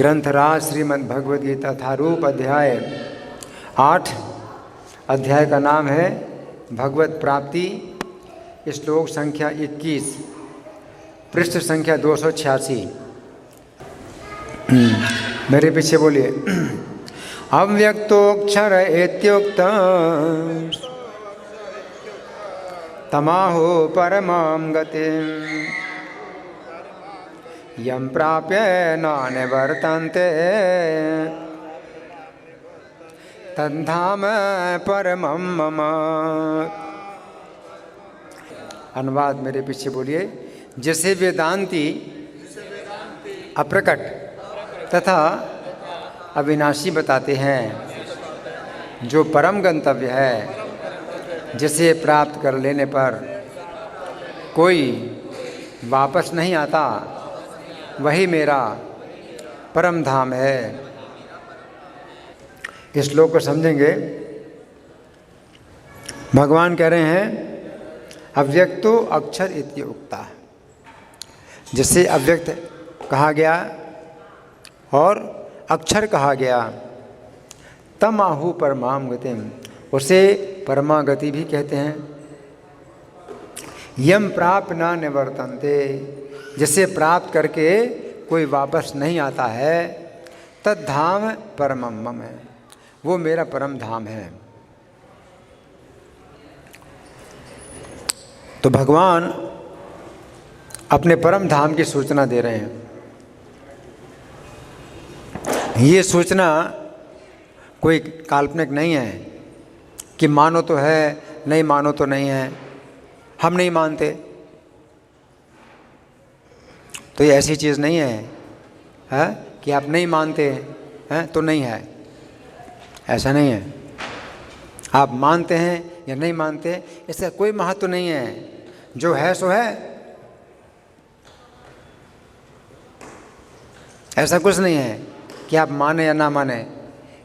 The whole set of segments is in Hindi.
ग्रंथराज श्रीमद् भगवद गीता थारूप अध्याय 8। अध्याय का नाम है भगवत प्राप्ति। श्लोक संख्या 21, पृष्ठ संख्या 286। मेरे पीछे बोलिए। अव्यक्तोक्षर इत्युक्त तमाहो परमां गतिम् यं प्राप्य न निवर्तन्ते तद्धाम परमं मम। अनुवाद मेरे पीछे बोलिए। जैसे वेदांती अप्रकट तथा अविनाशी बताते हैं, जो परम गंतव्य है, जिसे प्राप्त कर लेने पर कोई वापस नहीं आता, वही मेरा परम धाम है। इस श्लोक को समझेंगे। भगवान कह रहे हैं अव्यक्तो अक्षर इति उक्ता, जिसे अव्यक्त कहा गया और अक्षर कहा गया। तम आहु परमाम गतिम, उसे परमा गति भी कहते हैं। यम प्राप्त न निवर्तन्ते, जिसे प्राप्त करके कोई वापस नहीं आता है। तद धाम परमम मम है, वो मेरा परम धाम है। तो भगवान अपने परम धाम की सूचना दे रहे हैं। ये सूचना कोई काल्पनिक नहीं है कि मानो तो है, नहीं मानो तो नहीं है। हम नहीं मानते तो ये ऐसी चीज़ नहीं है, कि आप नहीं मानते हैं तो नहीं है, ऐसा नहीं है। आप मानते हैं या नहीं मानते, इसका कोई महत्व नहीं है। जो है सो है, ऐसा कुछ नहीं है कि आप माने या ना माने,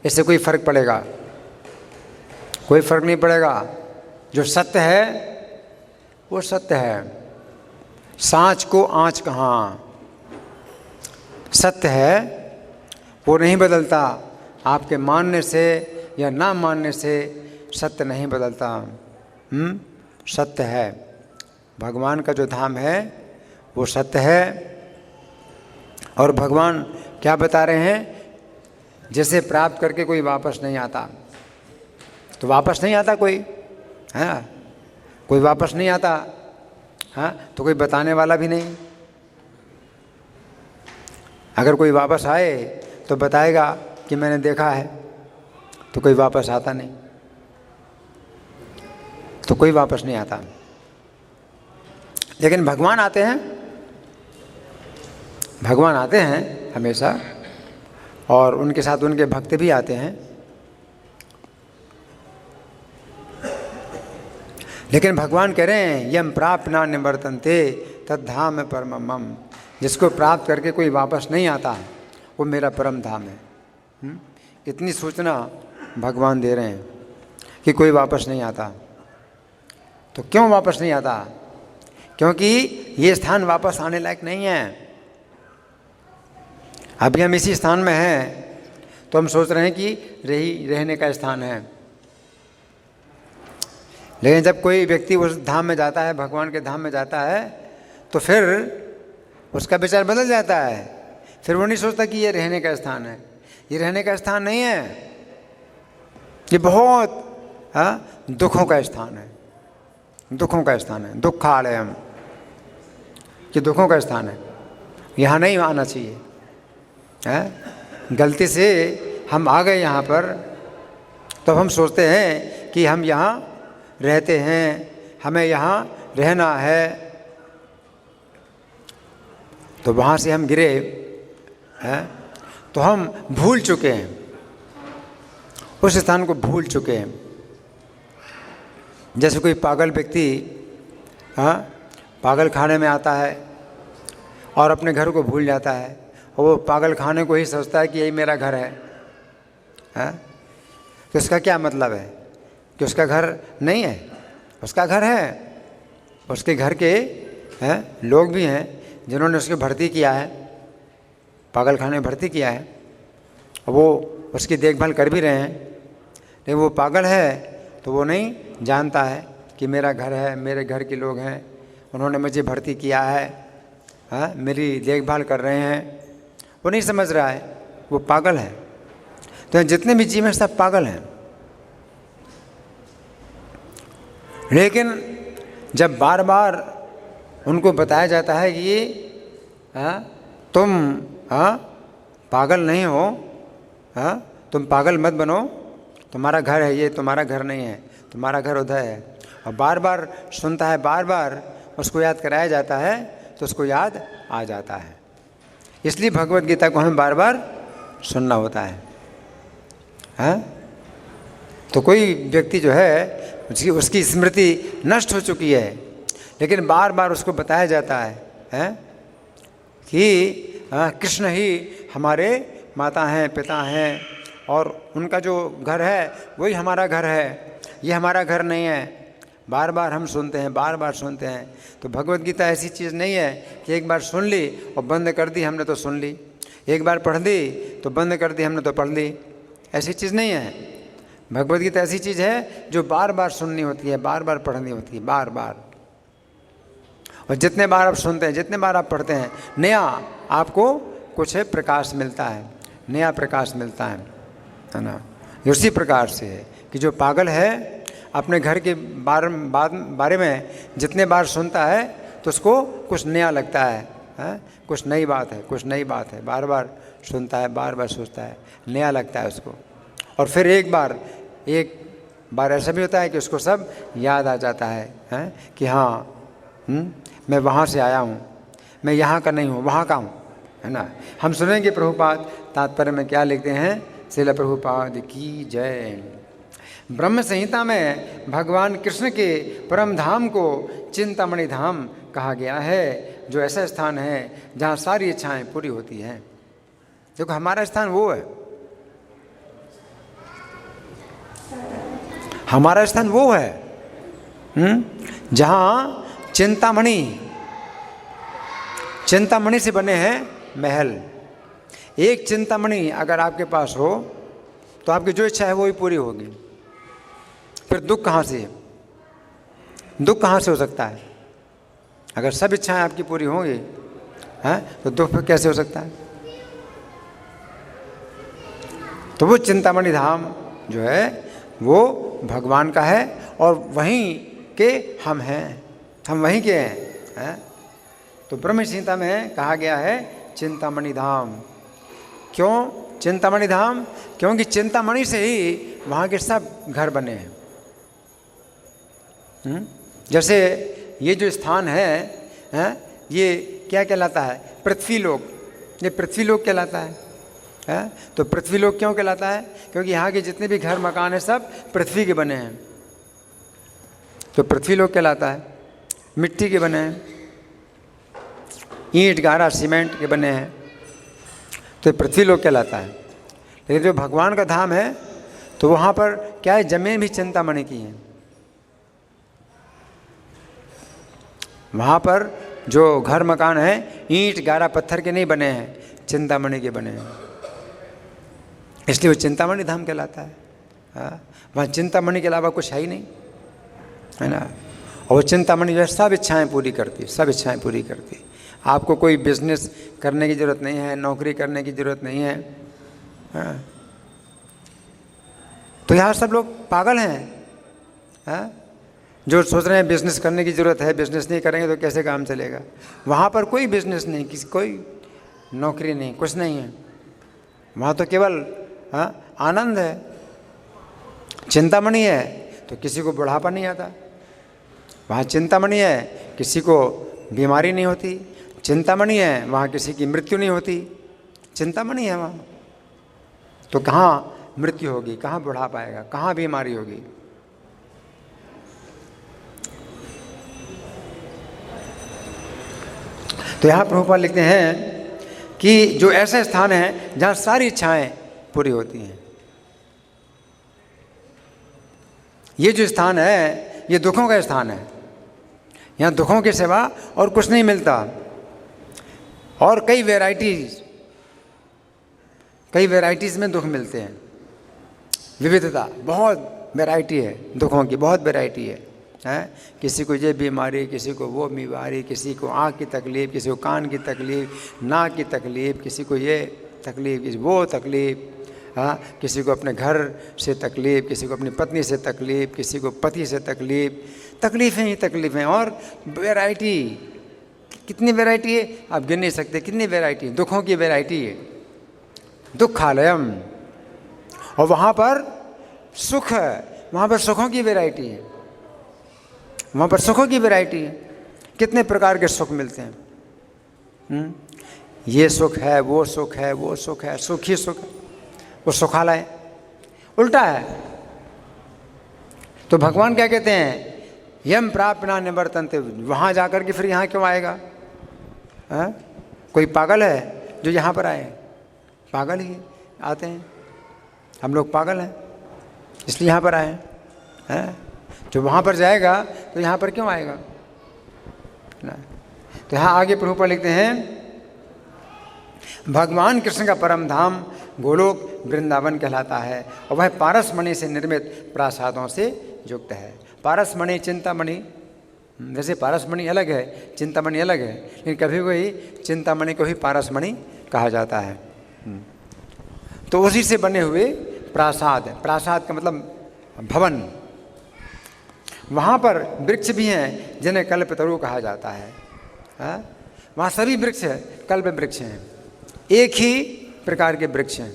इससे कोई फर्क पड़ेगा। कोई फर्क नहीं पड़ेगा। जो सत्य है वो सत्य है। सांच को आँच कहाँ, सत्य है वो नहीं बदलता। आपके मानने से या ना मानने से सत्य नहीं बदलता। सत्य है। भगवान का जो धाम है वो सत्य है। और भगवान क्या बता रहे हैं, जिसे प्राप्त करके कोई वापस नहीं आता। तो वापस नहीं आता कोई, है कोई वापस नहीं आता, हाँ, तो कोई बताने वाला भी नहीं। अगर कोई वापस आए तो बताएगा कि मैंने देखा है, तो कोई वापस आता नहीं। तो कोई वापस नहीं आता। लेकिन भगवान आते हैं, भगवान आते हैं हमेशा, और उनके साथ उनके भक्त भी आते हैं। लेकिन भगवान कह रहे हैं यम प्राप्त न निवर्तन्ते तद धाम परमम मम, जिसको प्राप्त करके कोई वापस नहीं आता, वो मेरा परम धाम है। इतनी सूचना भगवान दे रहे हैं कि कोई वापस नहीं आता। तो क्यों वापस नहीं आता? क्योंकि ये स्थान वापस आने लायक नहीं है। अभी हम इसी स्थान में हैं तो हम सोच रहे हैं कि रहने का स्थान है। लेकिन जब कोई व्यक्ति उस धाम में जाता है, भगवान के धाम में जाता है, तो फिर उसका विचार बदल जाता है। फिर वो नहीं सोचता कि ये रहने का स्थान है। ये रहने का स्थान नहीं है, ये बहुत दुखों का स्थान है। दुखों का स्थान है, दुखालयम, ये दुखों का स्थान है। यहाँ नहीं आना चाहिए। गलती से हम आ गए यहाँ पर, तो हम सोचते हैं कि हम यहाँ रहते हैं, हमें यहाँ रहना है। तो वहाँ से हम गिरे हैं, तो हम भूल चुके हैं, उस स्थान को भूल चुके हैं। जैसे कोई पागल व्यक्ति पागल खाने में आता है और अपने घर को भूल जाता है, और वो पागल खाने को ही सोचता है कि यही मेरा घर है। तो इसका क्या मतलब है कि उसका घर नहीं है? उसका घर है। उसके घर के लोग भी हैं जिन्होंने उसकी भर्ती किया है, पागल खाने में भर्ती किया है, वो उसकी देखभाल कर भी रहे हैं, लेकिन वो पागल है तो वो नहीं जानता है कि मेरा घर है, मेरे घर के लोग हैं, उन्होंने मुझे भर्ती किया है, हाँ, मेरी देखभाल कर रहे हैं, वो नहीं समझ रहा है, वो पागल है। तो जितने भी जीव हैं सब पागल हैं। लेकिन जब बार बार उनको बताया जाता है कि तुम पागल नहीं हो, तुम पागल मत बनो, तुम्हारा घर है ये, तुम्हारा घर नहीं है, तुम्हारा घर उधर है, और बार बार सुनता है, बार बार उसको याद कराया जाता है तो उसको याद आ जाता है। इसलिए भगवत गीता को हमें बार बार सुनना होता है। तो कोई व्यक्ति जो है उसकी स्मृति नष्ट हो चुकी है, लेकिन बार बार उसको बताया जाता है कि कृष्ण ही हमारे माता हैं, पिता हैं, और उनका जो घर है वही हमारा घर है, ये हमारा घर नहीं है। बार बार हम सुनते हैं, बार बार सुनते हैं। तो भगवत गीता ऐसी चीज़ नहीं है कि एक बार सुन ली और बंद कर दी हमने तो सुन ली, एक बार पढ़ दी तो बंद कर दी हमने तो पढ़ ली, ऐसी चीज़ नहीं है। भगवत गीता ऐसी चीज़ है जो बार बार सुननी होती है, बार बार पढ़नी होती है, बार बार। और जितने बार आप सुनते हैं, जितने बार आप पढ़ते हैं, नया आपको कुछ प्रकाश मिलता है, नया प्रकाश मिलता है ना। उसी प्रकार से है कि जो पागल है अपने घर के बारे में जितने बार सुनता है तो उसको कुछ नया लगता है, कुछ नई बात है, कुछ नई बात है, बार बार सुनता है, बार बार सोचता है, नया लगता है उसको। और फिर एक बार ऐसा भी होता है कि उसको सब याद आ जाता है कि हाँ मैं वहाँ से आया हूँ, मैं यहाँ का नहीं हूँ, वहाँ का हूँ, है ना। हम सुनेंगे प्रभुपाद तात्पर्य में क्या लिखते हैं। श्रील प्रभुपाद की जय। ब्रह्म संहिता में भगवान कृष्ण के परम धाम को चिंतामणि धाम कहा गया है, जो ऐसा स्थान है जहाँ सारी इच्छाएं पूरी होती हैं। देखो हमारा स्थान वो है, हमारा स्थान वो है जहाँ चिंतामणि से बने हैं महल। एक चिंतामणि अगर आपके पास हो तो आपकी जो इच्छा है वो ही पूरी होगी। फिर दुख कहाँ से, दुख कहाँ से हो सकता है? अगर सब इच्छाएं आपकी पूरी होंगी तो दुख फिर कैसे हो सकता है? तो वो चिंतामणि धाम जो है वो भगवान का है और वहीं के हम हैं, हम वहीं के हैं। तो ब्रह्म संहिता में कहा गया है चिंतामणि धाम। क्यों चिंतामणि धाम? क्योंकि चिंतामणि से ही वहाँ के सब घर बने हैं। जैसे ये जो स्थान है ये क्या कहलाता है? पृथ्वीलोक। ये पृथ्वीलोक कहलाता है। तो पृथ्वीलोक क्यों कहलाता है? क्योंकि यहाँ के जितने भी घर मकान हैं सब पृथ्वी के बने हैं, तो पृथ्वीलोक कहलाता है। मिट्टी के बने हैं, ईंट गारा सीमेंट के बने हैं, तो पृथ्वीलोक कहलाता है। लेकिन जो भगवान का धाम है तो वहाँ पर क्या है? जमीन भी चिंतामणि की है। वहाँ पर जो घर मकान है ईंट गारा पत्थर के नहीं बने हैं, चिंतामणि के बने हैं, इसलिए वो चिंतामणि धाम कहलाता है। वहाँ चिंतामणि के अलावा कुछ है ही नहीं, है ना। और वो चिंतामणि जो है सब इच्छाएं पूरी करती, सब इच्छाएं पूरी करती। आपको कोई बिजनेस करने की ज़रूरत नहीं है, नौकरी करने की ज़रूरत नहीं है। तो यहाँ सब लोग पागल हैं, जो सोच रहे हैं बिजनेस करने की ज़रूरत है, बिजनेस नहीं करेंगे तो कैसे काम चलेगा। वहाँ पर कोई बिजनेस नहीं, किसी कोई नौकरी नहीं, कुछ नहीं है। वहाँ तो केवल आनंद है। चिंतामणि है तो किसी को बुढ़ापा नहीं आता। वहाँ चिंतामणि है किसी को बीमारी नहीं होती। चिंतामणि है वहाँ किसी की मृत्यु नहीं होती। चिंतामणि है वहाँ, तो कहाँ मृत्यु होगी, कहाँ बुढ़ापा आएगा, कहाँ बीमारी होगी। तो यहाँ प्रभुपाद लिखते हैं कि जो ऐसा स्थान है जहाँ सारी इच्छाएं पूरी होती हैं। ये जो स्थान है ये दुखों का स्थान है। यहाँ दुखों के सिवा और कुछ नहीं मिलता। और कई वैरायटीज कई वैरायटीज़ में दुख मिलते हैं, विविधता, बहुत वैरायटी है दुखों की, बहुत वैरायटी है। किसी को ये बीमारी, किसी को वो बीमारी, किसी को आँख की तकलीफ़, किसी को कान की तकलीफ़, नाक की तकलीफ़, किसी को ये तकलीफ़, किसी वो तकलीफ़, हाँ, किसी को अपने घर से तकलीफ़, किसी को अपनी पत्नी से तकलीफ़, किसी को पति से तकलीफ़, तकलीफ़ें ही तकलीफ़ें, और वैरायटी, कितनी वैरायटी है आप गिन नहीं सकते, कितनी वैरायटी, दुखों की वैरायटी है। दुखालयम, और वहाँ पर सुख है, वहाँ पर सुखों की वैरायटी है, वहाँ पर सुखों की वैरायटी है। कितने प्रकार के सुख मिलते हैं। ये सुख है, वो सुख है, वो सुख है, सुख ही सुख है, वो सुखालय उल्टा है। तो भगवान क्या कहते हैं, यम प्राप्ना निवर्तन्ते, वहाँ जाकर के फिर यहाँ क्यों आएगा। कोई पागल है जो यहाँ पर आए, पागल ही आते हैं, हम लोग पागल हैं इसलिए यहाँ पर आए हैं। जो वहाँ पर जाएगा तो यहाँ पर क्यों आएगा ना। तो यहाँ आगे प्रभुपाद लिखते हैं, भगवान कृष्ण का परम धाम गोलोक वृंदावन कहलाता है और वह पारसमणि से निर्मित प्रासादों से युक्त है। पारसमणि, चिंतामणि, जैसे पारसमणि अलग है, चिंतामणि अलग है, लेकिन कभी कोई चिंतामणि को ही पारसमणि कहा जाता है। तो उसी से बने हुए प्रासाद, प्रासाद का मतलब भवन। वहाँ पर वृक्ष भी हैं जिन्हें कल्पतरु कहा जाता है। वहाँ सभी वृक्ष कल्प वृक्ष हैं, एक ही प्रकार के वृक्ष हैं।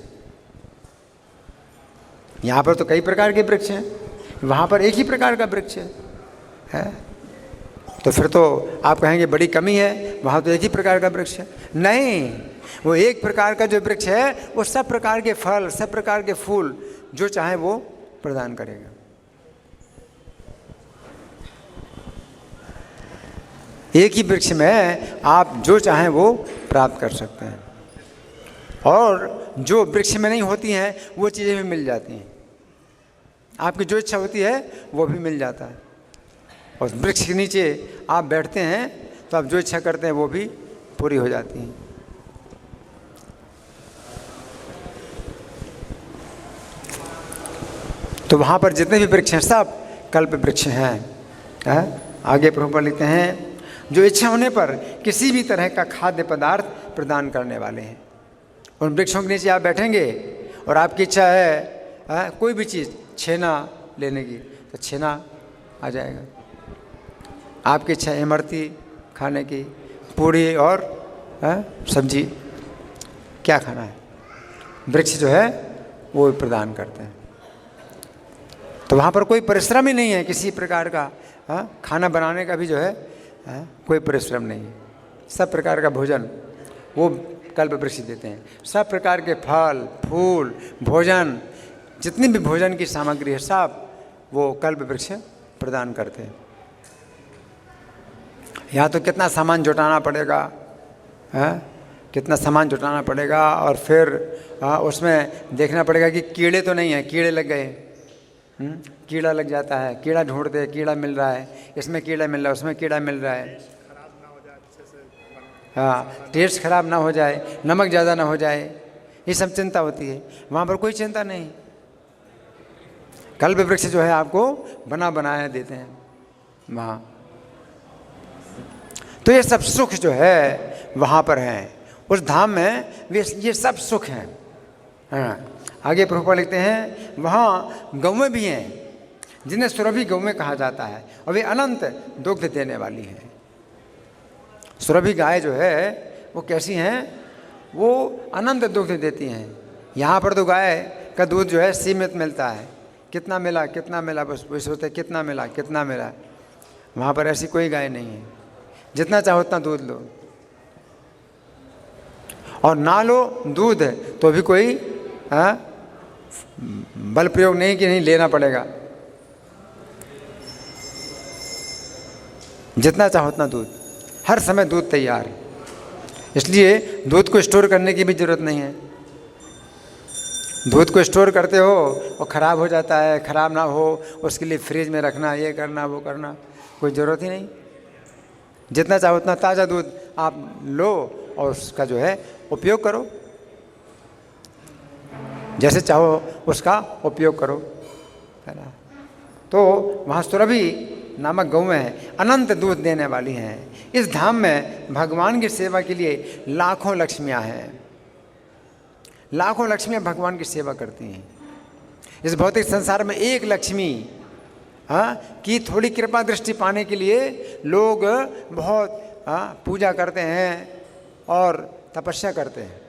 यहाँ पर तो कई प्रकार के वृक्ष हैं, वहाँ पर एक ही प्रकार का वृक्ष है। तो फिर तो आप कहेंगे बड़ी कमी है, वहाँ तो एक ही प्रकार का वृक्ष है। नहीं, वो एक प्रकार का जो वृक्ष है वो सब प्रकार के फल, सब प्रकार के फूल जो चाहे वो प्रदान करेगा। एक ही वृक्ष में आप जो चाहें वो प्राप्त कर सकते हैं, और जो वृक्ष में नहीं होती हैं वो चीज़ें भी मिल जाती हैं। आपकी जो इच्छा होती है वो भी मिल जाता है, और वृक्ष के नीचे आप बैठते हैं तो आप जो इच्छा करते हैं वो भी पूरी हो जाती हैं। तो वहाँ पर जितने भी वृक्ष हैं सब कल्प वृक्ष हैं। आगे प्रभुपाद लिखते हैं, जो इच्छा होने पर किसी भी तरह का खाद्य पदार्थ प्रदान करने वाले हैं। उन वृक्षों के नीचे आप बैठेंगे और आपकी इच्छा है कोई भी चीज़, छेना लेने की, तो छेना आ जाएगा। आपकी इच्छा इमरती खाने की, पूड़ी और सब्जी, क्या खाना है, वृक्ष जो है वो प्रदान करते हैं। तो वहाँ पर कोई परिश्रम ही नहीं है किसी प्रकार का। खाना बनाने का भी जो है कोई परिश्रम नहीं है। सब प्रकार का भोजन वो कल्प वृक्ष देते हैं। सब प्रकार के फल, फूल, भोजन, जितनी भी भोजन की सामग्री है सब वो कल्प वृक्ष प्रदान करते हैं। यहाँ तो कितना सामान जुटाना पड़ेगा, कितना सामान जुटाना पड़ेगा, और फिर उसमें देखना पड़ेगा कि कीड़े तो नहीं हैं, कीड़े लग गए, कीड़ा लग जाता है, कीड़ा ढूंढते, कीड़ा मिल रहा है, इसमें कीड़ा मिल रहा है, उसमें कीड़ा मिल रहा है, हाँ, टेस्ट खराब ना हो जाए, नमक ज़्यादा ना हो जाए, ये सब चिंता होती है। वहाँ पर कोई चिंता नहीं। कल्प वृक्ष जो है आपको बना बनाया देते हैं वहाँ। तो ये सब सुख जो है वहाँ पर है, उस धाम में ये सब सुख हैं। आगे प्रभुपाद लिखते हैं, वहाँ गौएं भी हैं जिन्हें सुरभि गौएं कहा जाता है, और वे अनंत दुग्ध देने वाली हैं। सुरभि गाय जो है वो कैसी हैं, वो अनंत दुग्ध देती हैं। यहाँ पर तो गाय का दूध जो है सीमित मिलता है, कितना मिला कितना मिला, बस वही सोचते हैं कितना मिला कितना मिला। वहाँ पर ऐसी कोई गाय नहीं है, जितना चाहो उतना दूध लो, और ना लो दूध तो भी कोई बल प्रयोग नहीं कि नहीं लेना पड़ेगा, जितना चाहो उतना दूध, हर समय दूध तैयार है। इसलिए दूध को स्टोर करने की भी ज़रूरत नहीं है। दूध को स्टोर करते हो और ख़राब हो जाता है, ख़राब ना हो उसके लिए फ्रिज में रखना, ये करना वो करना, कोई ज़रूरत ही नहीं। जितना चाहो उतना ताज़ा दूध आप लो और उसका जो है उपयोग करो। जैसे चाहो उसका उपयोग करो, है ना। तो वहाँ सुरभि नामक गौएं हैं, अनंत दूध देने वाली हैं। इस धाम में भगवान की सेवा के लिए लाखों लक्ष्मियाँ हैं, लाखों लक्ष्मियाँ भगवान की सेवा करती हैं। इस भौतिक संसार में एक लक्ष्मी की थोड़ी कृपा दृष्टि पाने के लिए लोग बहुत पूजा करते हैं और तपस्या करते हैं,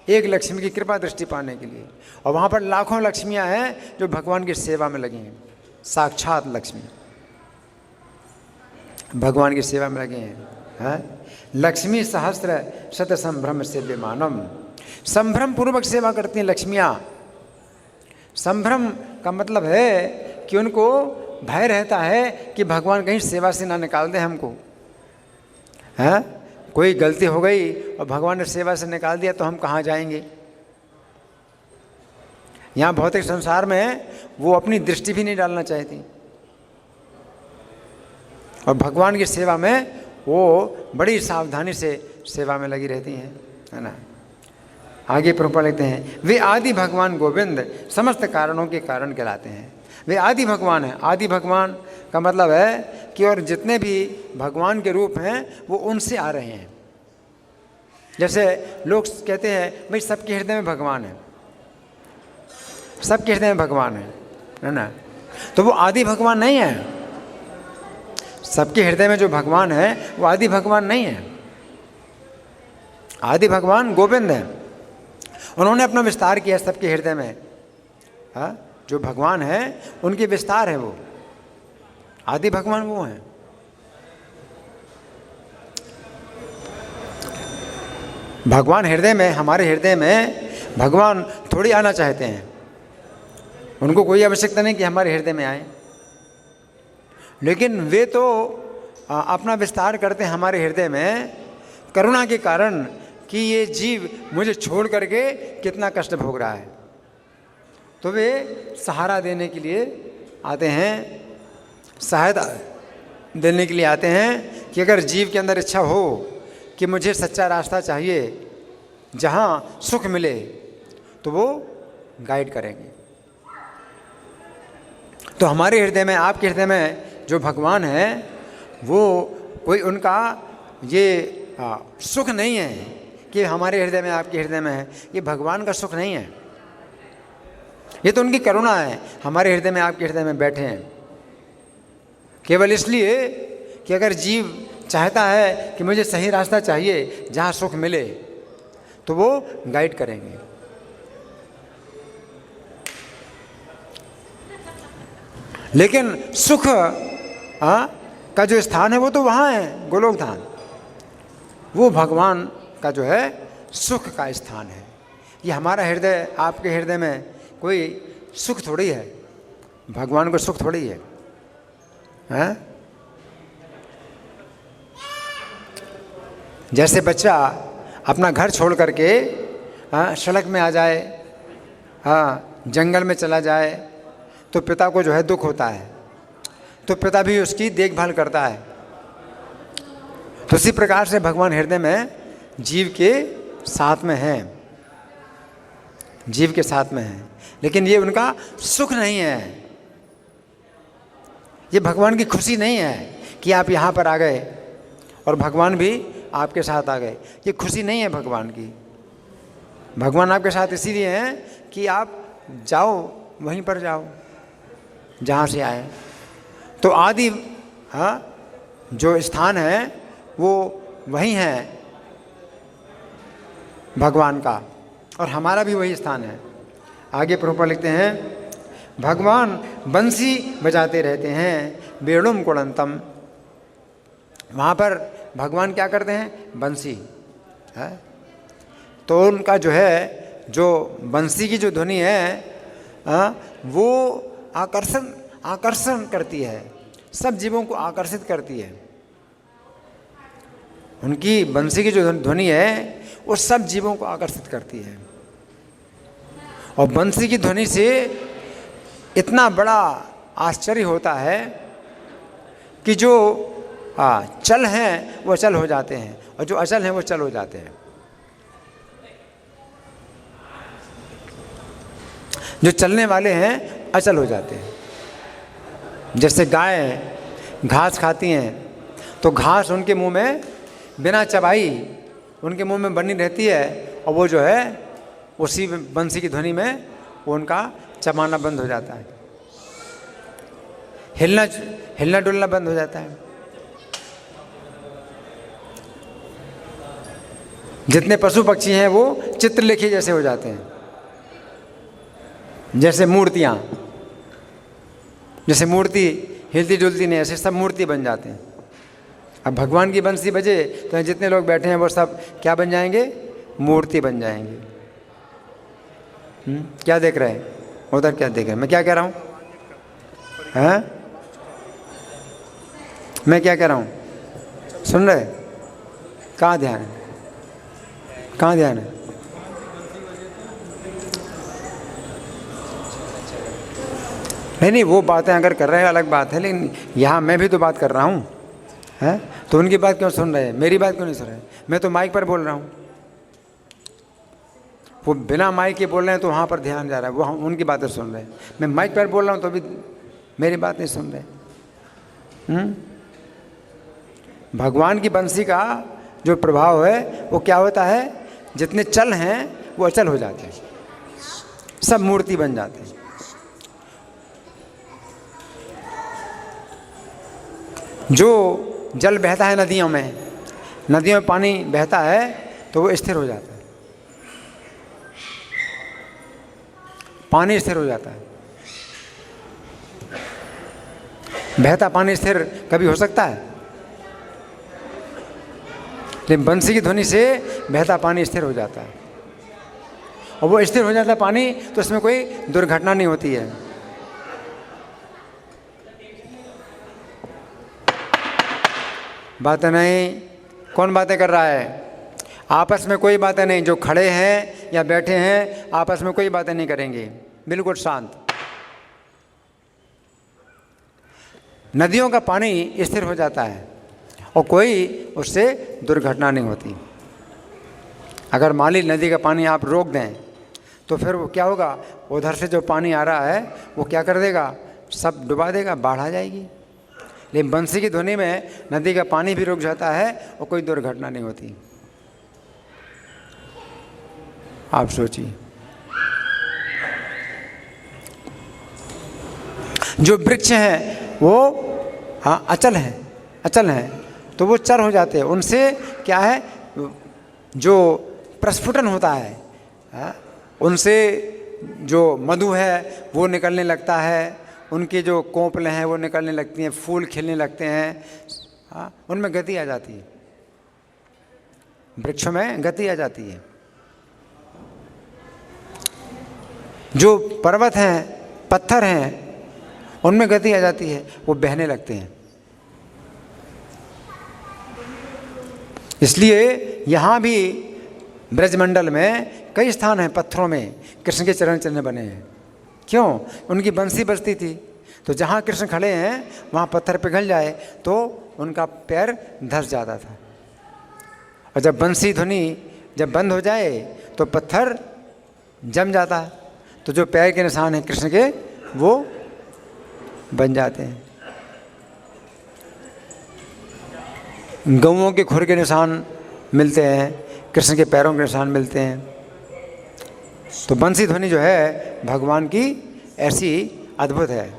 एक लक्ष्मी की कृपा दृष्टि पाने के लिए। और वहाँ पर लाखों लक्ष्मियाँ हैं जो भगवान की सेवा में लगी हैं, साक्षात लक्ष्मी भगवान की सेवा में लगे हैं। लक्ष्मी सहस्त्र शत संभ्रम से विमानम, संभ्रम पूर्वक सेवा करती हैं लक्ष्मियाँ। संभ्रम का मतलब है कि उनको भय रहता है कि भगवान कहीं सेवा से ना निकाल दें हमको, है। कोई गलती हो गई और भगवान ने सेवा से निकाल दिया तो हम कहाँ जाएंगे। यहाँ भौतिक संसार में वो अपनी दृष्टि भी नहीं डालना चाहती, और भगवान की सेवा में वो बड़ी सावधानी से सेवा में लगी रहती हैं, है ना। आगे प्रभुपाद लिखते हैं, वे आदि भगवान गोविंद समस्त कारणों के कारण कहलाते हैं। वे आदि भगवान हैं। आदि भगवान का मतलब है कि और जितने भी भगवान के रूप हैं वो उनसे आ रहे हैं। जैसे लोग कहते हैं भाई सबके हृदय में भगवान है, सबके हृदय में भगवान है ना, तो वो आदि भगवान नहीं है। सबके हृदय में जो भगवान है वो आदि भगवान नहीं है। आदि भगवान गोविंद है, उन्होंने अपना विस्तार किया सबके हृदय में। जो भगवान है उनके विस्तार है, वो आदि भगवान वो हैं। भगवान हृदय में, हमारे हृदय में भगवान थोड़ी आना चाहते हैं, उनको कोई आवश्यकता नहीं कि हमारे हृदय में आए, लेकिन वे तो अपना विस्तार करते हैं हमारे हृदय में करुणा के कारण कि ये जीव मुझे छोड़ करके कितना कष्ट भोग रहा है। तो वे सहारा देने के लिए आते हैं, सहायता देने के लिए आते हैं कि अगर जीव के अंदर इच्छा हो कि मुझे सच्चा रास्ता चाहिए जहाँ सुख मिले, तो वो गाइड करेंगे। तो हमारे हृदय में, आपके हृदय में जो भगवान है वो कोई उनका ये सुख नहीं है कि हमारे हृदय में, आपके हृदय में है, ये भगवान का सुख नहीं है। ये तो उनकी करुणा है, हमारे हृदय में, आपके हृदय में बैठे हैं केवल इसलिए कि अगर जीव चाहता है कि मुझे सही रास्ता चाहिए जहाँ सुख मिले, तो वो गाइड करेंगे। लेकिन सुख का जो स्थान है वो तो वहाँ है, गोलोक धाम। वो भगवान का जो है सुख का स्थान है। ये हमारा हृदय, आपके हृदय में कोई सुख थोड़ी है, भगवान को सुख थोड़ी है, हैं? जैसे बच्चा अपना घर छोड़ करके सड़क में आ जाए, जंगल में चला जाए, तो पिता को जो है दुख होता है, तो पिता भी उसकी देखभाल करता है। तो उसी प्रकार से भगवान हृदय में जीव के साथ में है, जीव के साथ में है, लेकिन ये उनका सुख नहीं है, ये भगवान की खुशी नहीं है कि आप यहाँ पर आ गए और भगवान भी आपके साथ आ गए। ये खुशी नहीं है भगवान की। भगवान आपके साथ इसीलिए हैं कि आप जाओ, वहीं पर जाओ जहाँ से आए। तो आदि जो स्थान है वो वही है भगवान का, और हमारा भी वही स्थान है। आगे प्रभुपाद लिखते हैं, भगवान बंसी बजाते रहते हैं, बेड़ुम कुड़ंतम। वहाँ पर भगवान क्या करते हैं? बंसी है। तो उनका जो है, जो बंसी की जो ध्वनि है वो आकर्षण करती है, सब जीवों को आकर्षित करती है। उनकी बंसी की जो ध्वनि है वो सब जीवों को आकर्षित करती है। और बंसी की ध्वनि से इतना बड़ा आश्चर्य होता है कि जो चल हैं वो अचल हो जाते हैं, और जो अचल हैं वो चल हो जाते हैं। जो चलने वाले हैं अचल हो जाते हैं। जैसे गाय घास खाती हैं तो घास उनके मुंह में बिना चबाई उनके मुंह में बनी रहती है, और वो जो है उसी बंसी की ध्वनि में वो उनका चबाना बंद हो जाता है, हिलना डुलना बंद हो जाता है। जितने पशु पक्षी हैं वो चित्रलेखी जैसे हो जाते हैं, जैसे मूर्तियाँ, जैसे मूर्ति हिलती डुलती नहीं, ऐसे सब मूर्ति बन जाते हैं। अब भगवान की बंसी बजे तो जितने लोग बैठे हैं वो सब क्या बन जाएंगे? मूर्ति बन जाएंगे। क्या देख रहे हैं उधर? क्या देख रहे हैं? मैं क्या कह रहा हूँ? हैं? मैं क्या कह रहा हूँ? सुन रहे? कहाँ ध्यान है? कहाँ ध्यान है? नहीं, वो बातें अगर कर रहे हैं अलग बात है, लेकिन यहाँ मैं भी तो बात कर रहा हूँ, है? तो उनकी बात क्यों सुन रहे हैं? मेरी बात क्यों नहीं सुन रहे? मैं तो माइक पर बोल रहा हूँ, वो बिना माइक के बोल रहे हैं तो वहाँ पर ध्यान जा रहा है, वो उनकी बातें सुन रहे हैं। मैं माइक पर बोल रहा हूँ तो भी मेरी बात नहीं सुन रहे। भगवान की बंसी का जो प्रभाव है वो क्या होता है? जितने चल हैं वो अचल हो जाते हैं, सब मूर्ति बन जाते हैं। जो जल बहता है नदियों में पानी बहता है तो वो स्थिर हो जाता है, पानी स्थिर हो जाता है। बहता पानी स्थिर कभी हो सकता है? लेकिन बंसी की ध्वनि से बहता पानी स्थिर हो जाता है, और वो स्थिर हो जाता है पानी, तो इसमें कोई दुर्घटना नहीं होती है। बातें नहीं, कौन बातें कर रहा है? आपस में कोई बातें नहीं, जो खड़े हैं या बैठे हैं आपस में कोई बातें नहीं करेंगे, बिल्कुल शांत। नदियों का पानी स्थिर हो जाता है और कोई उससे दुर्घटना नहीं होती। अगर मान ली नदी का पानी आप रोक दें तो फिर वो क्या होगा? उधर से जो पानी आ रहा है वो क्या कर देगा? सब डुबा देगा, बाढ़ आ जाएगी। लेकिन बंसी की ध्वनि में नदी का पानी भी रुक जाता है और कोई दुर्घटना नहीं होती। आप सोचिए, जो वृक्ष हैं वो अचल हैं, तो वो चर हो जाते हैं। उनसे क्या है? जो प्रस्फुटन होता है, उनसे जो मधु है वो निकलने लगता है, उनके जो कोंपलें हैं वो निकलने लगती हैं, फूल खिलने लगते हैं, उनमें गति आ जाती है, वृक्षों में गति आ जाती है। जो पर्वत हैं, पत्थर हैं, उनमें गति आ जाती है, वो बहने लगते हैं। इसलिए यहाँ भी ब्रजमंडल में कई स्थान हैं पत्थरों में कृष्ण के चरण चिन्ह बने हैं। क्यों? उनकी बंसी बजती थी, तो जहाँ कृष्ण खड़े हैं वहाँ पत्थर पिघल जाए तो उनका पैर धंस जाता था, और जब बंसी ध्वनि जब बंद हो जाए तो पत्थर जम जाता है, तो जो पैर के निशान हैं कृष्ण के वो बन जाते हैं। गौओं के खुर के निशान मिलते हैं, कृष्ण के पैरों के निशान मिलते हैं। तो बंसी ध्वनि जो है भगवान की ऐसी अद्भुत है।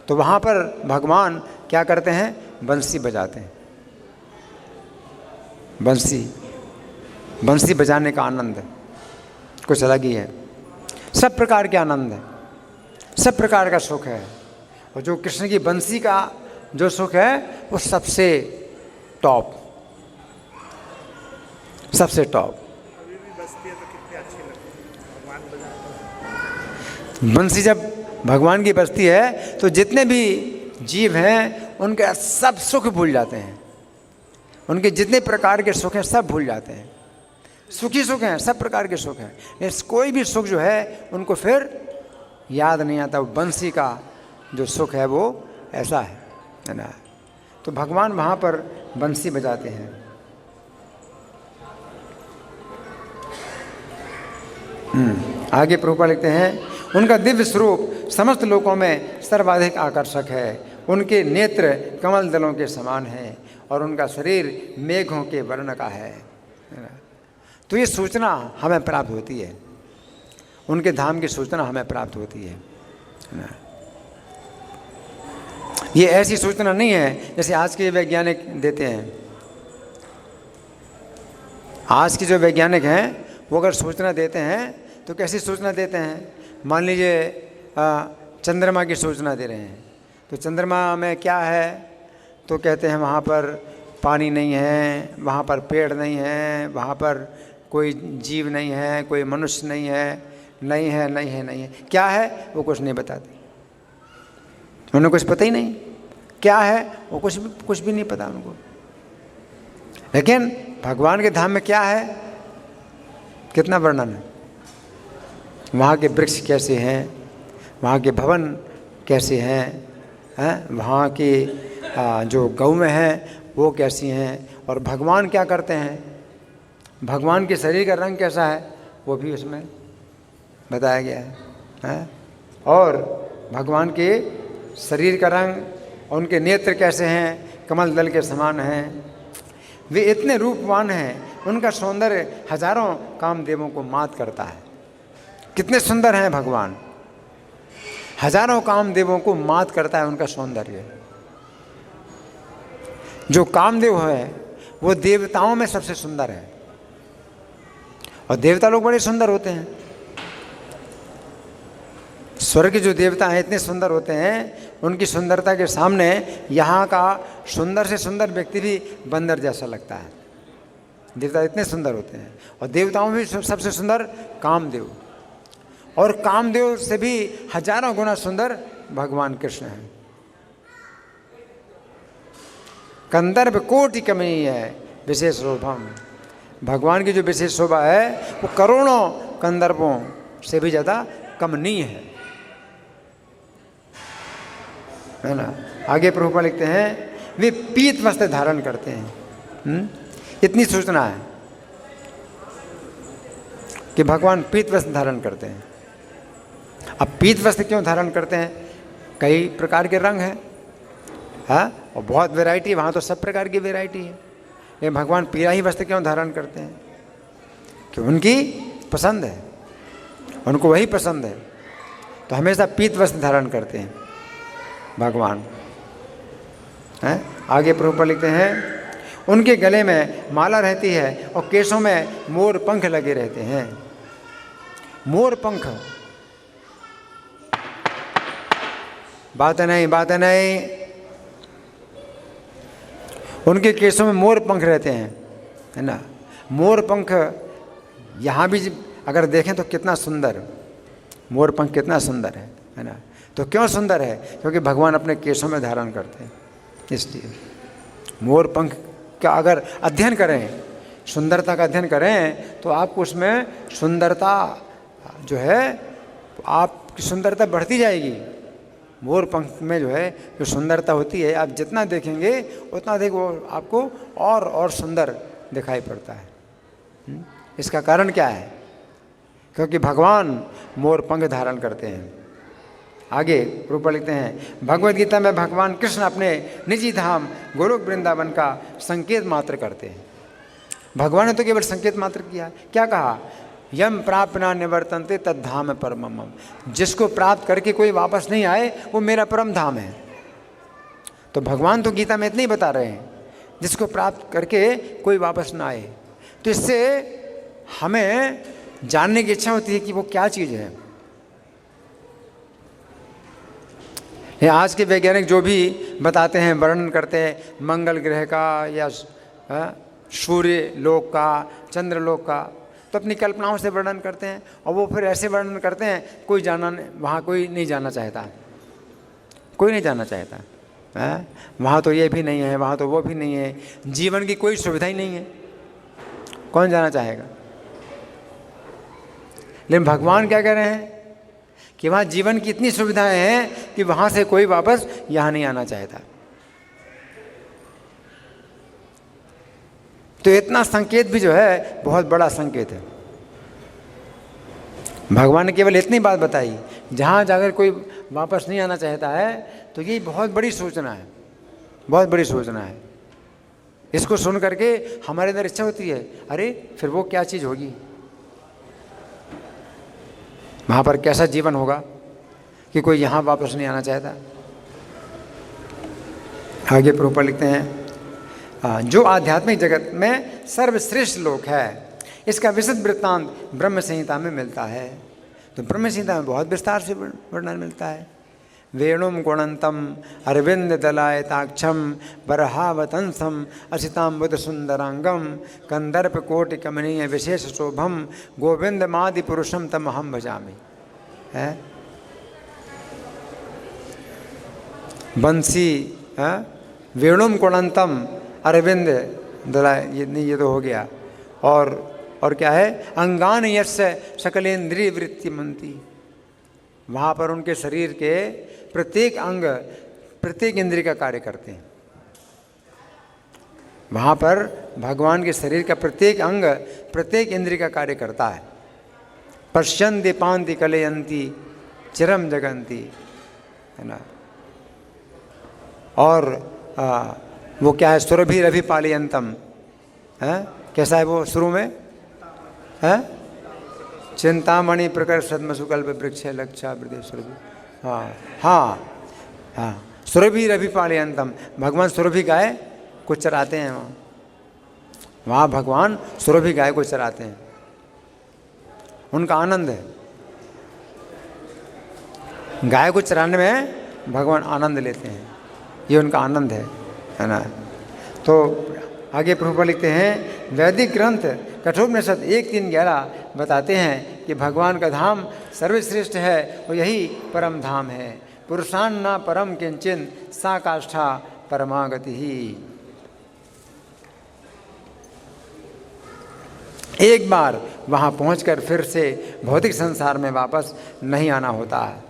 तो वहाँ पर भगवान क्या करते हैं? बंसी बजाते हैं। बंसी बजाने का आनंद कुछ अलग ही है। सब प्रकार के आनंद है, सब प्रकार का सुख है, और जो कृष्ण की बंसी का जो सुख है वो सबसे टॉप। बंसी जब भगवान की बजती है तो जितने भी जीव हैं उनके सब सुख भूल जाते हैं, उनके जितने प्रकार के सुख हैं सब भूल जाते हैं। सुखी सुख हैं, सब प्रकार के सुख हैं, कोई भी सुख जो है उनको फिर याद नहीं आता। वो बंसी का जो सुख है वो ऐसा है ना। तो भगवान वहाँ पर बंसी बजाते हैं। आगे प्रभुपाद लिखते हैं, उनका दिव्य स्वरूप समस्त लोकों में सर्वाधिक आकर्षक है। उनके नेत्र कमल दलों के समान हैं और उनका शरीर मेघों के वर्ण का है। तो ये सूचना हमें प्राप्त होती है, उनके धाम की सूचना हमें प्राप्त होती है ना। ये ऐसी सूचना नहीं है जैसे आज के वैज्ञानिक देते हैं। आज के जो वैज्ञानिक हैं वो अगर सूचना देते हैं तो कैसी सूचना देते हैं? मान लीजिए चंद्रमा की सूचना दे रहे हैं, तो चंद्रमा में क्या है? तो कहते हैं वहाँ पर पानी नहीं है, वहाँ पर पेड़ नहीं है, वहाँ पर कोई जीव नहीं है, कोई मनुष्य नहीं है, नहीं है, नहीं है, नहीं है। क्या है वो कुछ नहीं बताते, उन्हें कुछ पता ही नहीं क्या है, वो कुछ भी नहीं पता उनको। लेकिन भगवान के धाम में क्या है, कितना वर्णन है। वहाँ के वृक्ष कैसे हैं, वहाँ के भवन कैसे हैं, वहाँ की जो गौएं हैं वो कैसी हैं, और भगवान क्या करते हैं, भगवान के शरीर का रंग कैसा है वो भी उसमें बताया गया है। और भगवान के शरीर का रंग, उनके नेत्र कैसे हैं, कमल दल के समान हैं। वे इतने रूपवान हैं, उनका सौंदर्य हजारों कामदेवों को मात करता है। कितने सुंदर हैं भगवान, हजारों कामदेवों को मात करता है उनका सौंदर्य। जो कामदेव है वो देवताओं में सबसे सुंदर है, और देवता लोग बड़े सुंदर होते हैं। स्वर्ग के जो देवता हैं इतने सुंदर होते हैं, उनकी सुंदरता के सामने यहाँ का सुंदर से सुंदर व्यक्ति भी बंदर जैसा लगता है। देवता इतने सुंदर होते हैं, और देवताओं में भी सबसे सुंदर कामदेव, और कामदेव से भी हजारों गुना सुंदर भगवान कृष्ण हैं। कंदर्प कोटि कमनीय है विशेष शोभम। भगवान की जो विशेष शोभा है वो करोड़ों कंदर्पों से भी ज़्यादा कमनीय है ना। आगे प्रभुपाद लिखते हैं वे पीत वस्त्र धारण करते हैं। इतनी सूचना है कि भगवान पीत वस्त्र धारण करते हैं। अब पीत वस्त्र क्यों धारण करते हैं? कई प्रकार के रंग हैं, हाँ, और बहुत वैरायटी, वहाँ तो सब प्रकार की वैरायटी है। ये भगवान पीला ही वस्त्र क्यों धारण करते हैं? कि उनकी पसंद है, उनको वही पसंद है, तो हमेशा पीत वस्त्र धारण करते हैं भगवान। हैं? आगे प्रभुपाद लिखते हैं उनके गले में माला रहती है और केशों में मोर पंख लगे रहते हैं। मोर पंख, बात नहीं, उनके केशों में मोर पंख रहते हैं, है ना। मोर पंख यहाँ भी अगर देखें तो कितना सुंदर, मोर पंख कितना सुंदर है ना। तो क्यों सुंदर है? क्योंकि भगवान अपने केशों में धारण करते हैं, इसलिए। मोर पंख का अगर अध्ययन करें, सुंदरता का अध्ययन करें, तो आपको उसमें सुंदरता जो है, आपकी सुंदरता बढ़ती जाएगी। मोर पंख में जो है जो सुंदरता होती है, आप जितना देखेंगे उतना अधिक वो आपको और सुंदर दिखाई पड़ता है। इसका कारण क्या है? क्योंकि भगवान मोर पंख धारण करते हैं। आगे रूप लिखते हैं भगवद गीता में भगवान कृष्ण अपने निजी धाम गोलोक वृंदावन का संकेत मात्र करते हैं। भगवान ने तो केवल संकेत मात्र किया। क्या कहा? यम प्राप्ना निवर्तन्ते तद धाम परमम। जिसको प्राप्त करके कोई वापस नहीं आए वो मेरा परम धाम है। तो भगवान तो गीता में इतना ही बता रहे हैं, जिसको प्राप्त करके कोई वापस ना आए। तो इससे हमें जानने की इच्छा होती है कि वो क्या चीज़ है। ये आज के वैज्ञानिक जो भी बताते हैं, वर्णन करते हैं मंगल ग्रह का या सूर्य लोक का, चंद्र लोक का, तो अपनी कल्पनाओं से वर्णन करते हैं, और वो फिर ऐसे वर्णन करते हैं कोई जाना वहाँ कोई नहीं जाना चाहता, कोई नहीं जाना चाहता है। वहाँ तो ये भी नहीं है, वहाँ तो वो भी नहीं है, जीवन की कोई सुविधा ही नहीं है, कौन जाना चाहेगा? लेकिन भगवान क्या कह रहे हैं कि वहाँ जीवन की इतनी सुविधाएं हैं कि वहाँ से कोई वापस यहाँ नहीं आना चाहता। तो इतना संकेत भी जो है बहुत बड़ा संकेत है। भगवान ने केवल इतनी बात बताई, जहाँ जाकर कोई वापस नहीं आना चाहता है तो ये बहुत बड़ी सूचना है, बहुत बड़ी सूचना है। इसको सुन करके हमारे अंदर इच्छा होती है, अरे फिर वो क्या चीज़ होगी, वहाँ पर कैसा जीवन होगा कि कोई यहाँ वापस नहीं आना चाहता। आगे प्रभुपाद लिखते हैं, जो आध्यात्मिक जगत में सर्वश्रेष्ठ लोक है, इसका विशद वृत्तांत ब्रह्म संहिता में मिलता है। तो ब्रह्म संहिता में बहुत विस्तार से वर्णन मिलता है। वेणुम गुणंतम अरविंद दलायताक्षम बरहावतंसम असिताम्बुद सुंदरांगम कंदर्प कोटि कमनीय विशेष शोभम गोविंद मादि पुरुषम तम अहम भजामि। है बंसी, वेणुम गुणंतम अरविंद दलाय, ये तो हो गया। और क्या है, अंगान यस्य सकलेन्द्रिय वृत्ति मंती, वहाँ पर उनके शरीर के प्रत्येक अंग प्रत्येक इंद्रिय का कार्य करते हैं। वहाँ पर भगवान के शरीर का प्रत्येक अंग प्रत्येक इंद्रिय का कार्य करता है। पश्यन्ति पान्ति कलयन्ति चिरम जगन्ति, है ना। और वो क्या है, सुरभि रभि पालयंतम, है कैसा है वो शुरू में, है चिंतामणि प्रकर सदमसुकल्प वृक्ष लक्षा वृद्धि सुरभि। हाँ हाँ हाँ, सुरभि रभि पालयंतम, भगवान सुरभि गाय को चराते हैं। वहाँ भगवान सुरभि गाय को चराते हैं, उनका आनंद है। गाय को चराने में भगवान आनंद लेते हैं, ये उनका आनंद है ना। तो आगे प्रभुपाद लिखते हैं, वैदिक ग्रंथ कठोपनिषद 1:3-11 बताते हैं कि भगवान का धाम सर्वश्रेष्ठ है और यही परम धाम है। पुरुषान्न परम किंचिन सा काष्ठा परमागति ही। एक बार वहाँ पहुँचकर फिर से भौतिक संसार में वापस नहीं आना होता है।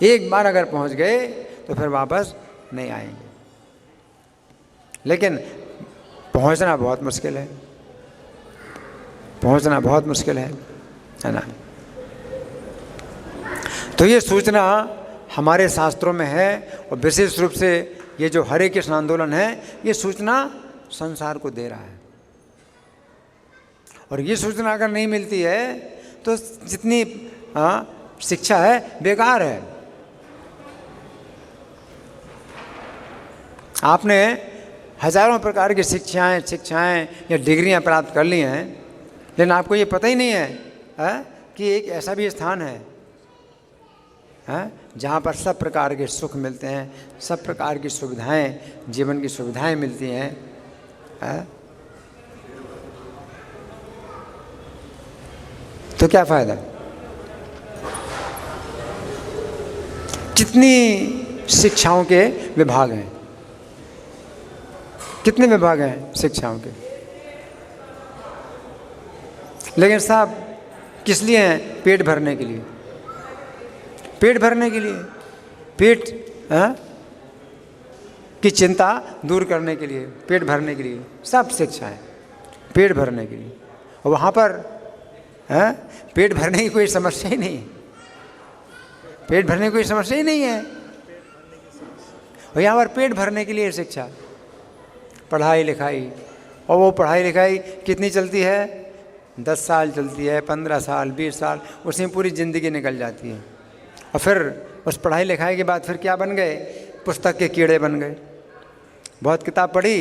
एक बार अगर पहुँच गए तो फिर वापस नहीं आएंगे, लेकिन पहुंचना बहुत मुश्किल है, पहुंचना बहुत मुश्किल है ना। तो ये सूचना हमारे शास्त्रों में है, और विशेष रूप से ये जो हरे कृष्ण आंदोलन है, ये सूचना संसार को दे रहा है। और ये सूचना अगर नहीं मिलती है तो जितनी शिक्षा है बेकार है। आपने हजारों प्रकार की शिक्षाएं या डिग्रियां प्राप्त कर ली हैं, लेकिन आपको ये पता ही नहीं है कि एक ऐसा भी स्थान है जहाँ पर सब प्रकार के सुख मिलते हैं, सब प्रकार की सुविधाएं, जीवन की सुविधाएं मिलती हैं। तो क्या फायदा। कितनी शिक्षाओं के विभाग हैं, कितने विभाग हैं शिक्षाओं के, लेकिन साहब किस लिए हैं? पेट भरने के लिए, पेट भरने के लिए, पेट की चिंता दूर करने के लिए, पेट भरने के लिए सब शिक्षा है, पेट भरने के लिए। और वहाँ पर पेट भरने की कोई समस्या ही नहीं है, पेट भरने की कोई समस्या ही नहीं है। और यहाँ पर पेट भरने के लिए शिक्षा, पढ़ाई लिखाई, और वो पढ़ाई लिखाई कितनी चलती है? 10 साल चलती है, 15 साल, 20 साल, उसमें पूरी ज़िंदगी निकल जाती है। और फिर उस पढ़ाई लिखाई के बाद फिर क्या बन गए? पुस्तक के कीड़े बन गए। बहुत किताब पढ़ी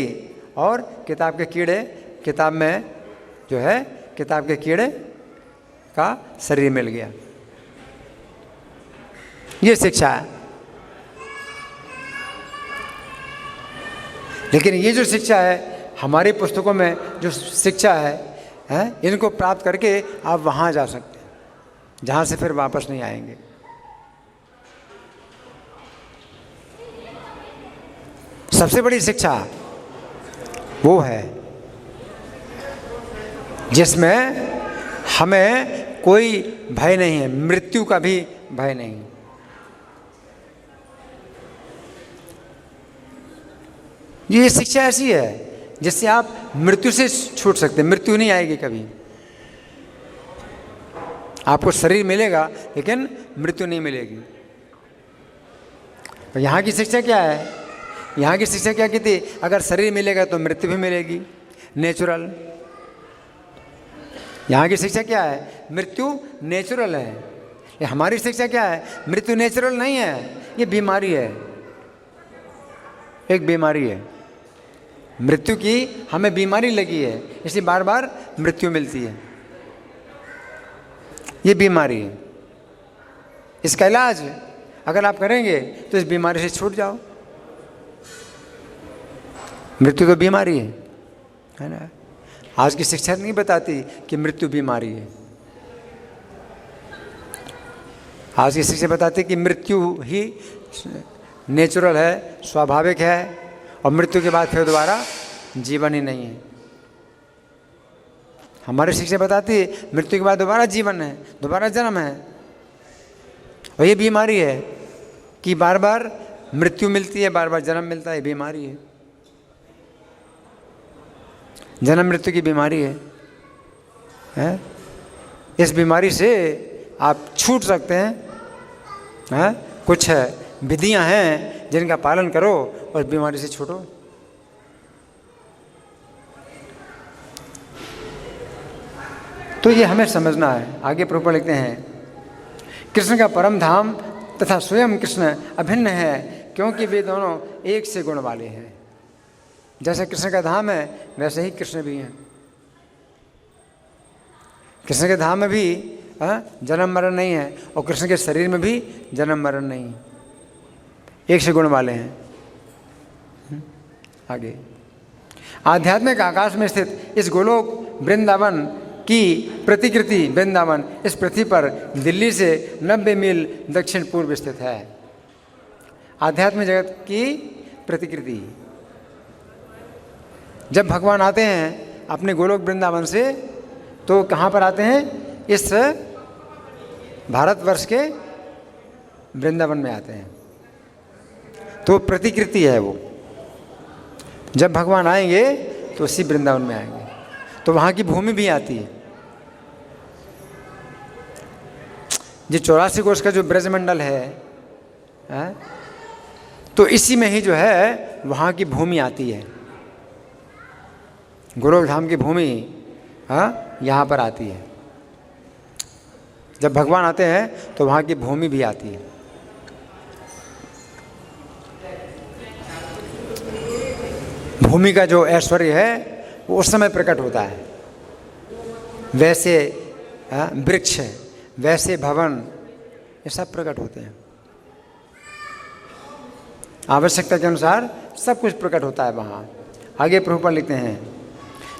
और किताब के कीड़े, किताब में जो है किताब के कीड़े का शरीर मिल गया। ये शिक्षा है। लेकिन ये जो शिक्षा है, हमारी पुस्तकों में जो शिक्षा है, इनको प्राप्त करके आप वहाँ जा सकते हैं जहाँ से फिर वापस नहीं आएंगे। सबसे बड़ी शिक्षा वो है जिसमें हमें कोई भय नहीं है, मृत्यु का भी भय नहीं। ये शिक्षा ऐसी है जिससे आप मृत्यु से छूट सकते हैं, मृत्यु नहीं आएगी कभी। आपको शरीर मिलेगा लेकिन मृत्यु नहीं मिलेगी। तो यहाँ की शिक्षा क्या है? यहाँ की शिक्षा क्या की थी? अगर शरीर मिलेगा तो मृत्यु भी मिलेगी, नेचुरल। यहाँ की शिक्षा क्या है? मृत्यु नेचुरल है। ये हमारी शिक्षा क्या है? मृत्यु नेचुरल नहीं है, ये बीमारी है, एक बीमारी है। मृत्यु की हमें बीमारी लगी है, इसलिए बार बार मृत्यु मिलती है, ये बीमारी है। इसका इलाज अगर आप करेंगे तो इस बीमारी से छूट जाओ। मृत्यु तो बीमारी है ना? आज की शिक्षा नहीं बताती कि मृत्यु बीमारी है। आज की शिक्षा बताती कि मृत्यु ही नेचुरल है, स्वाभाविक है, और मृत्यु के बाद फिर दोबारा जीवन ही नहीं है। हमारी शिक्षा बताती है मृत्यु के बाद दोबारा जीवन है, दोबारा जन्म है। और ये बीमारी है कि बार बार मृत्यु मिलती है, बार बार जन्म मिलता है, ये बीमारी है, जन्म मृत्यु की बीमारी है? इस बीमारी से आप छूट सकते हैं। कुछ विधियां हैं जिनका पालन करो और बीमारी से छूटो। तो ये हमें समझना है। आगे प्रभुपाद लिखते हैं, कृष्ण का परम धाम तथा स्वयं कृष्ण अभिन्न है, क्योंकि वे दोनों एक से गुण वाले हैं। जैसे कृष्ण का धाम है वैसे ही कृष्ण भी हैं। कृष्ण के धाम में भी जन्म मरण नहीं है, और कृष्ण के शरीर में भी जन्म मरण नहीं, एक से गुण वाले हैं। आगे, आध्यात्मिक आकाश में स्थित इस गोलोक वृंदावन की प्रतिकृति, वृंदावन इस पृथ्वी पर दिल्ली से 90 मील दक्षिण पूर्व स्थित है। आध्यात्मिक जगत की प्रतिकृति। जब भगवान आते हैं अपने गोलोक वृंदावन से, तो कहाँ पर आते हैं? इस भारतवर्ष के वृंदावन में आते हैं। तो प्रतिकृति है वो। जब भगवान आएंगे तो उसी वृंदावन में आएंगे, तो वहाँ की भूमि भी आती है। जो 84 कोष का जो ब्रजमंडल है, तो इसी में ही जो है वहाँ की भूमि आती है। गोलोक धाम की भूमि यहाँ पर आती है। जब भगवान आते हैं तो वहाँ की भूमि भी आती है। भूमि का जो ऐश्वर्य है वो उस समय प्रकट होता है। वैसे वृक्ष, वैसे भवन, ये सब प्रकट होते हैं। आवश्यकता के अनुसार सब कुछ प्रकट होता है वहाँ। आगे प्रभुपाद लिखते हैं,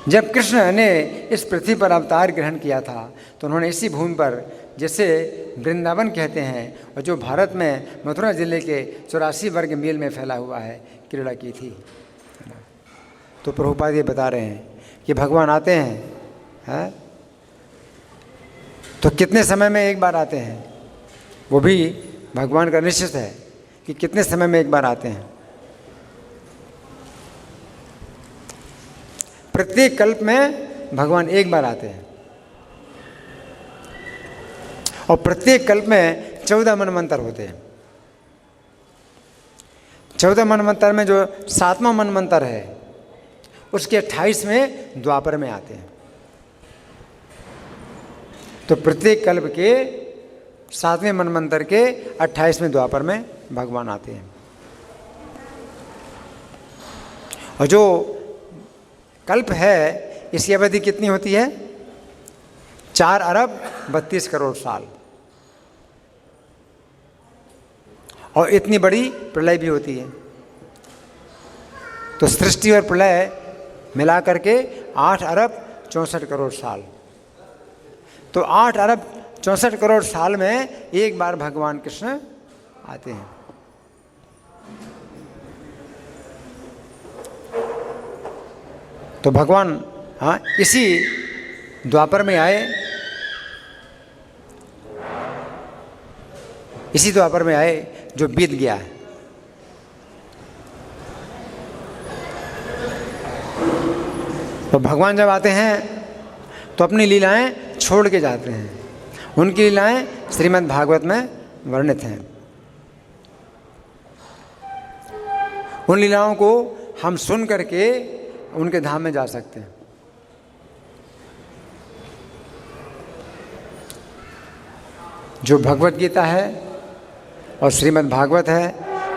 जब कृष्ण ने इस पृथ्वी पर अवतार ग्रहण किया था तो उन्होंने इसी भूमि पर, जिसे वृंदावन कहते हैं और जो भारत में मथुरा जिले के 84 वर्ग मील में फैला हुआ है, क्रीड़ा की थी। तो प्रभुपाद ये बता रहे हैं कि भगवान आते हैं, तो कितने समय में एक बार आते हैं, वो भी भगवान का निश्चित है कि कितने समय में एक बार आते हैं। प्रत्येक कल्प में भगवान एक बार आते हैं, और प्रत्येक कल्प में 14 मनवंतर होते हैं। 14 मनवंतर में जो 7वां मनवंतर है, उसके 28वें द्वापर में आते हैं। तो प्रत्येक कल्प के 7वें मनवंतर के 28वें द्वापर में भगवान आते हैं। और जो कल्प है, इसकी अवधि कितनी होती है? 4 अरब 32 करोड़ साल। और इतनी बड़ी प्रलय भी होती है। तो सृष्टि और प्रलय मिला करके 8 अरब 64 करोड़ साल। तो 8 अरब 64 करोड़ साल में एक बार भगवान कृष्ण आते हैं। तो भगवान इसी द्वापर में आए, इसी द्वापर में आए जो बीत गया है। तो भगवान जब आते हैं तो अपनी लीलाएं छोड़ के जाते हैं उनकी लीलाएं श्रीमद् भागवत में वर्णित हैं। उन लीलाओं को हम सुन करके उनके धाम में जा सकते हैं। जो भगवत गीता है और श्रीमद् भागवत है,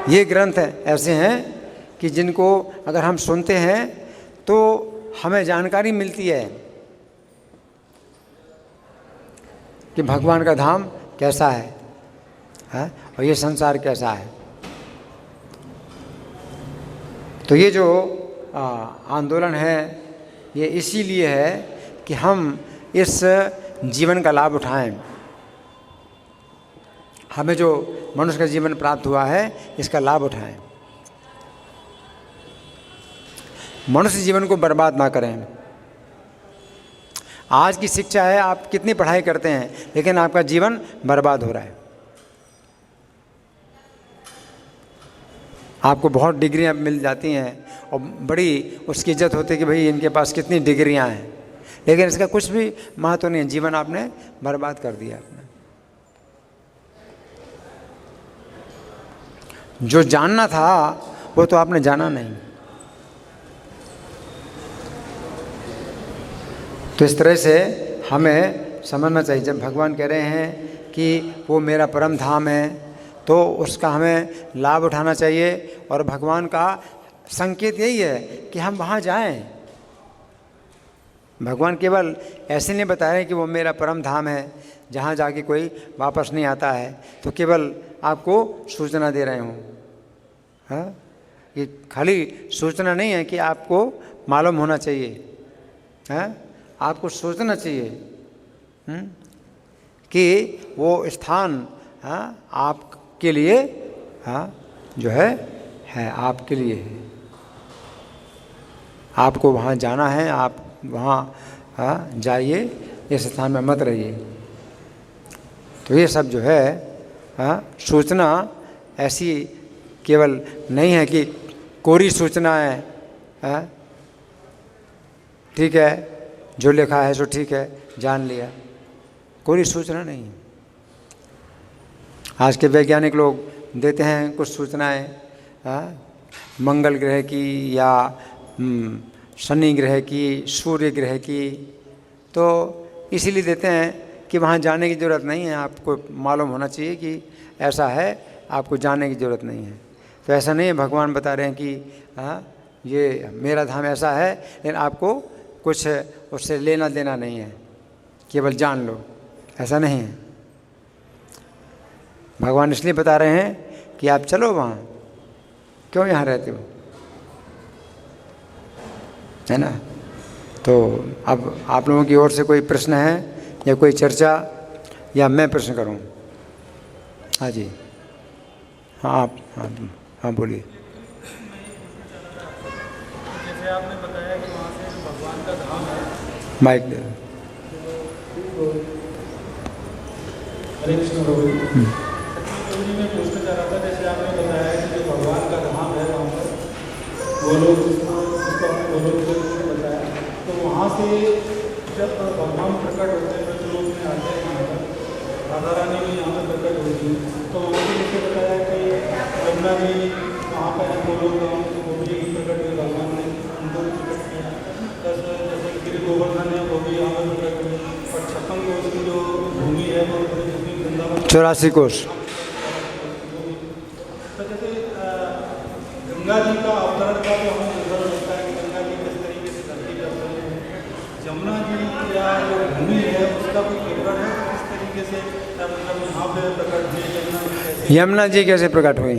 ये ग्रंथ ऐसे हैं कि जिनको अगर हम सुनते हैं तो हमें जानकारी मिलती है कि भगवान का धाम कैसा है और ये संसार कैसा है। तो ये जो आंदोलन है ये इसीलिए है कि हम इस जीवन का लाभ उठाएं। हमें जो मनुष्य का जीवन प्राप्त हुआ है इसका लाभ उठाएं, मनुष्य जीवन को बर्बाद ना करें। आज की शिक्षा है, आप कितनी पढ़ाई करते हैं लेकिन आपका जीवन बर्बाद हो रहा है। आपको बहुत डिग्रियां मिल जाती हैं और बड़ी उसकी इज्जत होती है कि भाई इनके पास कितनी डिग्रियां हैं, लेकिन इसका कुछ भी महत्व नहीं है। जीवन आपने बर्बाद कर दिया अपना। जो जानना था वो तो आपने जाना नहीं। तो इस तरह से हमें समझना चाहिए, जब भगवान कह रहे हैं कि वो मेरा परम धाम है तो उसका हमें लाभ उठाना चाहिए। और भगवान का संकेत यही है कि हम वहाँ जाएं। भगवान केवल ऐसे नहीं बता रहे कि वो मेरा परम धाम है जहाँ जाके कोई वापस नहीं आता है, तो केवल आपको सूचना दे रहे हों। हाँ, ये खाली सूचना नहीं है कि आपको मालूम होना चाहिए। हाँ, आपको सोचना चाहिए कि वो स्थान आपके लिए जो है आपके लिए है। आपको वहाँ जाना है, आप वहाँ जाइए, इस स्थान में मत रहिए। तो ये सब जो है सूचना ऐसी केवल नहीं है कि कोरी सूचना है, ठीक है जो लिखा है सो ठीक है जान लिया, कोई सूचना नहीं है। आज के वैज्ञानिक लोग देते हैं कुछ सूचनाएं मंगल ग्रह की या शनि ग्रह की, सूर्य ग्रह की, तो इसीलिए देते हैं कि वहाँ जाने की ज़रूरत नहीं है। आपको मालूम होना चाहिए कि ऐसा है, आपको जाने की ज़रूरत नहीं है। तो ऐसा नहीं है, भगवान बता रहे हैं कि ये मेरा धाम ऐसा है, लेकिन आपको कुछ उससे लेना देना नहीं है, केवल जान लो, ऐसा नहीं है। भगवान इसलिए बता रहे हैं कि आप चलो वहाँ, क्यों यहाँ रहते हो, है ना। तो अब आप लोगों की ओर से कोई प्रश्न है या कोई चर्चा, या मैं प्रश्न करूँ? हाँ जी, हाँ आप, हाँ बोलिए। जैसे आपने बताया कि वहाँ से भगवान का धाम है, माइक दे। हरे कृष्ण प्रभु जी, मैं पूछना चाह रहा था, जैसे आपने बताया कि जो भगवान का धाम है वहाँ पर वो लोग जिसको आपने वो लोग बताया, तो वहाँ से जब भगवान प्रकट होते हैं तो लोग में आते हैं यहाँ पर, राधा रानी भी यहाँ पर प्रकट होती है, तो वहाँ से जैसे बताया कि यमुना भी वहाँ पर है, वो लोग वो भी प्रकट हुए, भगवान ने उनको भी प्रकट किया। प्लस जैसे गिर गोवर्धन है वो भी यहाँ पर प्रकट हुए, और 56 कोष की जो भूमि है वो वृंदावन 84 कोष। तो जैसे गंगा जी का अवतरण का तो हमें नजर होता है कि गंगा जी किस तरीके से धरती कर रहे हैं, यमुना जी या जो भूमि है उसका कोई विवरण है किस तरीके से मतलब यहाँ पे प्रकट हुई यमुना जी कैसे प्रकट हुई?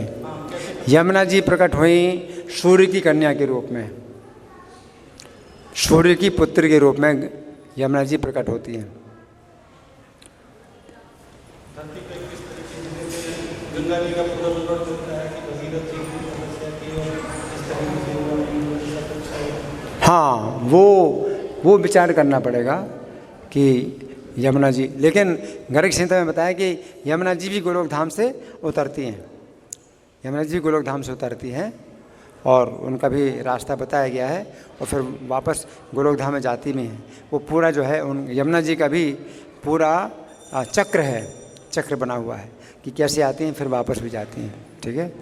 यमुना जी प्रकट हुई सूर्य की कन्या के रूप में, सूर्य की पुत्र के रूप में यमुना जी प्रकट होती हैं। गंगा जी का पूरा विवरण होता है कि भगीरथ जी की तपस्या की और इस तरीके से। हाँ, वो विचार करना पड़ेगा कि यमुना जी, लेकिन गर्ग संहिता में बताया कि यमुना जी भी गोलोक धाम से उतरती हैं, यमुना जी गोलोक धाम से उतरती हैं और उनका भी रास्ता बताया गया है, और फिर वापस गोलोक धाम में जाती भी हैं। वो पूरा जो है उन यमुना जी का भी पूरा चक्र है, चक्र बना हुआ है कि कैसे आती हैं फिर वापस भी जाती हैं। ठीक है,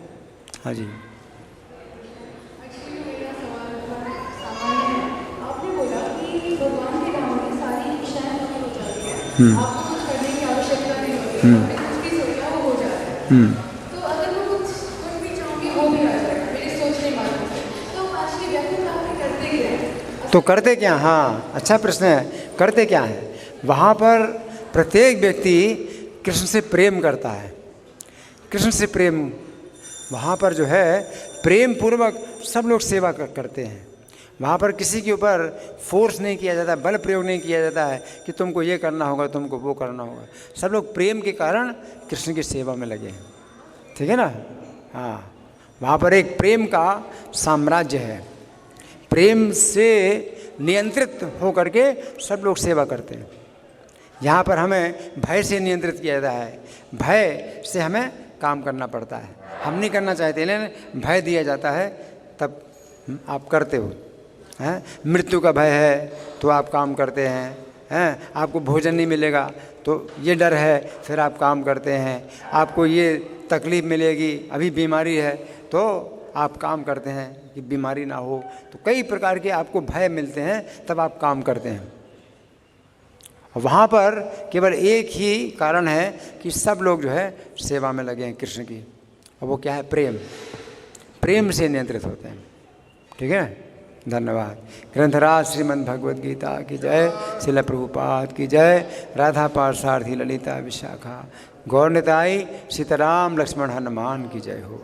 हाँ जी। आपने बोला कि भगवान के नाम में सारी इच्छाएं पूरी हो जाती हैं, आपको कुछ करने की आवश्यकता नहीं होती, आपने कुछ भी सोचा वो हो जाता है। तो अगर मैं कुछ भी चाहूँगी वो भी आ जाएगा मेरे सोचने मात्र से, तो आज की व्याख्या आपने करते क्या है? तो करते क्या? हाँ, अच्छा प्रश्न है। करते क्या है? वहाँ पर प्रत्येक व्यक्ति कृष्ण से प्रेम करता है, कृष्ण से प्रेम, वहाँ पर जो है प्रेम पूर्वक सब लोग सेवा करते हैं। वहाँ पर किसी के ऊपर फोर्स नहीं किया जाता, बल प्रयोग नहीं किया जाता है कि तुमको ये करना होगा, तुमको वो करना होगा। सब लोग प्रेम के कारण कृष्ण की सेवा में लगे हैं। ठीक है ना? हाँ, वहाँ पर एक प्रेम का साम्राज्य है, प्रेम से नियंत्रित हो करके सब लोग सेवा करते हैं। यहाँ पर हमें भय से नियंत्रित किया जाता है, भय से हमें काम करना पड़ता है। हम नहीं करना चाहते लेकिन भय दिया जाता है, तब आप करते हो। हैं, मृत्यु का भय है तो आप काम करते हैं, आपको भोजन नहीं मिलेगा तो ये डर है, फिर आप काम करते हैं। आपको ये तकलीफ़ मिलेगी, अभी बीमारी है तो आप काम करते हैं कि बीमारी ना हो। तो कई प्रकार के आपको भय मिलते हैं, तब आप काम करते हैं। वहाँ पर केवल एक ही कारण है कि सब लोग जो है सेवा में लगे हैं कृष्ण की, और वो क्या है? प्रेम। प्रेम से नियंत्रित होते हैं। ठीक है, धन्यवाद। ग्रंथराज श्रीमद् भगवद गीता की जय, श्रील प्रभुपाद की जय, राधा पार्षार्थी ललिता विशाखा, गौर निताई सीताराम लक्ष्मण हनुमान की जय हो।